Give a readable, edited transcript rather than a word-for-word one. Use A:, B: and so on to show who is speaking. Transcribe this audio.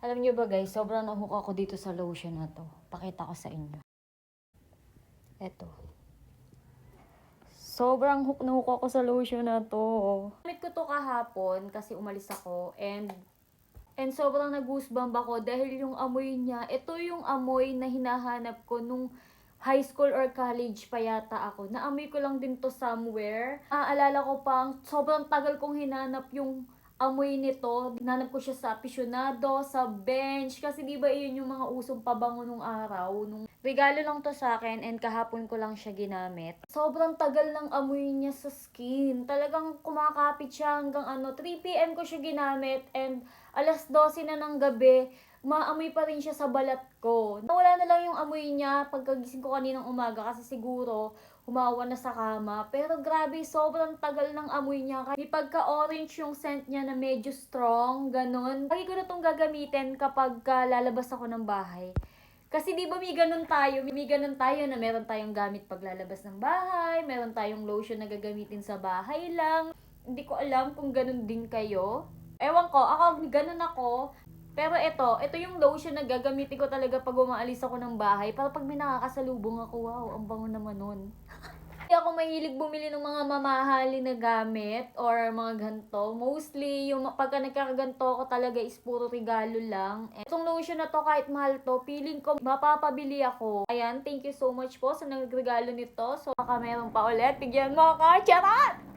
A: Alam niyo ba guys, sobrang nahook ako dito sa lotion na to. Pakita ko sa inyo. Eto. Sobrang hook na hook ako sa lotion na to. Gamit ko to kahapon kasi umalis ako and sobrang nag-goosebump ako dahil yung amoy niya, ito yung amoy na hinahanap ko nung high school or college pa yata ako. Naamoy ko lang din to somewhere. Naalala ko pang sobrang tagal kong hinanap yung amoy nito. Hinanap ko siya sa apisyonado, sa bench. Kasi di ba yun yung mga usong pabango nung araw. Regalo lang to sa akin and kahapon ko lang siya ginamit. Sobrang tagal ng amoy niya sa skin. Talagang kumakapit siya hanggang 3 p.m. ko siya ginamit and alas 12 na ng gabi, maamoy pa rin siya sa balat ko. Nawala na lang yung amoy niya pagkagising ko kaninang umaga kasi siguro humawa na sa kama. Pero grabe, sobrang tagal ng amoy niya. May pagka-orange yung scent niya na medyo strong, ganun. Lagi ko na itong gagamitin kapag lalabas ako ng bahay. Kasi di ba may ganun tayo na meron tayong gamit paglalabas ng bahay, meron tayong lotion na gagamitin sa bahay lang. Hindi ko alam kung ganun din kayo. Ewan ko, ako ganun ako. Pero ito yung lotion na gagamitin ko talaga pag umaalis ako ng bahay. Para pag may nakakasalubong ako, wow, ang bango naman nun. Hindi ako mahilig bumili ng mga mamahalin na gamit or mga ganto. Mostly, yung pagka nagkakaganto ko talaga is puro regalo lang. Itong lotion na to, kahit mahal to, feeling ko mapapabili ako. Ayan, thank you so much po sa nagregalo nito. So, baka meron pa ulit. Bigyan mo ako, charot!